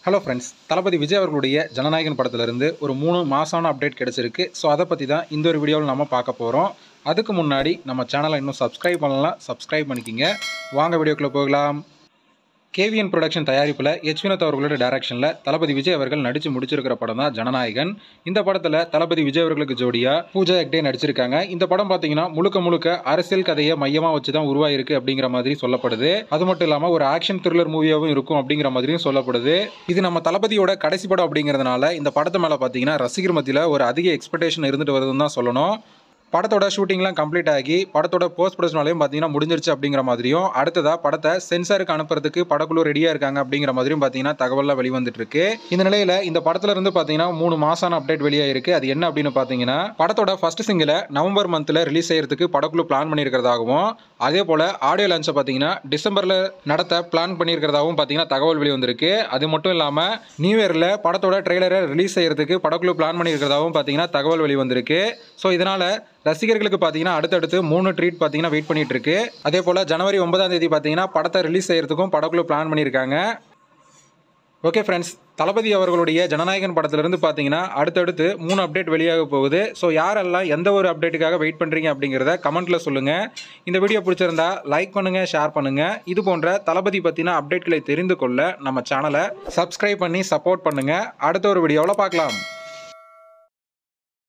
Hello friends, தளபதி விஜய் அவர்களுடைய ஜனநாயகன் படத்திலிருந்து ஒரு 3 மாசான அப்டேட் கிடைச்சிருக்கு. ஸோ அதை பற்றி தான் இந்த ஒரு வீடியோவில் நம்ம பார்க்க போகிறோம். அதுக்கு முன்னாடி நம்ம சேனலை இன்னும் சப்ஸ்கிரைப் பண்ணலாம், சப்ஸ்கிரைப் பண்ணிக்கிங்க. வாங்க வீடியோக்குள்ளே போகலாம். கேவிஎன் ப்ரொடக்ஷன் தயாரிப்பில் வினோத் அவர்களோட டைரக்ஷனில் தளபதி விஜய் அவர்கள் நடித்து முடிச்சிருக்கிற படம் தான் ஜனநாயகன். இந்த படத்தில் தளபதி விஜய் அவர்களுக்கு ஜோடியாக பூஜா ஹெக்டே நடிச்சிருக்காங்க. இந்த படம் பார்த்தீங்கன்னா முழுக்க அரசியல் கதையை மையமாக வச்சு தான் உருவாயிருக்கு அப்படிங்கிற மாதிரி சொல்லப்படுது. அது மட்டும் இல்லாமல் ஒரு ஆக்ஷன் த்ரில்லர் மூவியாகவும் இருக்கும் அப்படிங்கிற மாதிரியும் சொல்லப்படுது. இது நம்ம தளபதியோட கடைசி படம் அப்படிங்கிறதுனால இந்த படத்தை மேலே பார்த்தீங்கன்னா ரசிகர் மத்தியில் ஒரு அதிக எக்ஸ்பெக்டேஷன் இருந்துட்டு வருதுன்னு தான் சொல்லணும். படத்தோட ஷூட்டிங்லாம் கம்ப்ளீட் ஆகி படத்தோட போஸ்ட் ப்ரொடக்ஷனாலையும் பார்த்தீங்கன்னா முடிஞ்சிருச்சு அப்படிங்கிற மாதிரியும், அடுத்ததாக படத்தை சென்சாருக்கு அனுப்புறதுக்கு படக்குழு ரெடியாக இருக்காங்க அப்படிங்கிற மாதிரியும் பார்த்தீங்கன்னா தகவலாம் வெளிவந்துட்டு இருக்கு. இந்த நிலையில் இந்த படத்துல இருந்து பார்த்தீங்கன்னா 3 மாசான அப்டேட் வெளியாயிருக்கு. அது என்ன அப்படின்னு பார்த்தீங்கன்னா, படத்தோட ஃபர்ஸ்ட் சிங்கிளை நவம்பர் மந்த்தில் ரிலீஸ் செய்யறதுக்கு படக்குழு பிளான் பண்ணியிருக்கிறதாகவும், அதே போல் ஆடியோ லான்ச்சை பார்த்தீங்கன்னா டிசம்பரில் நடத்த பிளான் பண்ணியிருக்கிறதாகவும் பார்த்தீங்கன்னா தகவல் வெளிவந்திருக்கு. அது மட்டும் இல்லாமல் நியூ இயரில் படத்தோட ட்ரெய்லரை ரிலீஸ் செய்யறதுக்கு படக்குழு பிளான் பண்ணியிருக்கிறதாகவும் பார்த்தீங்கன்னா தகவல் வெளிவந்திருக்கு. ஸோ இதனால் ரசிகர்களுக்கு பார்த்தீங்கன்னா அடுத்தடுத்து 3 ட்ரீட் பார்த்தீங்கன்னா வெயிட் பண்ணிட்டு இருக்கு. அதே போல் ஜனவரி 9ஆம் தேதி பார்த்தீங்கன்னா படத்தை ரிலீஸ் செய்யறதுக்கும் படக்குழு பிளான் பண்ணியிருக்காங்க. ஓகே ஃப்ரெண்ட்ஸ், தளபதி அவர்களுடைய ஜனநாயகன் படத்திலிருந்து பார்த்தீங்கன்னா அடுத்தடுத்து 3 அப்டேட் வெளியாக போகுது. ஸோ யாரெல்லாம் எந்த ஒரு அப்டேட்டுக்காக வெயிட் பண்ணுறீங்க அப்படிங்கிறத கமெண்ட்டில் சொல்லுங்கள். இந்த வீடியோ பிடிச்சிருந்தா லைக் பண்ணுங்கள், ஷேர் பண்ணுங்கள். இது போன்ற தளபதி பற்றின அப்டேட்களை தெரிந்து கொள்ள நம்ம சேனலை சப்ஸ்கிரைப் பண்ணி சப்போர்ட் பண்ணுங்கள். அடுத்த ஒரு வீடியோவில் பார்க்கலாம்.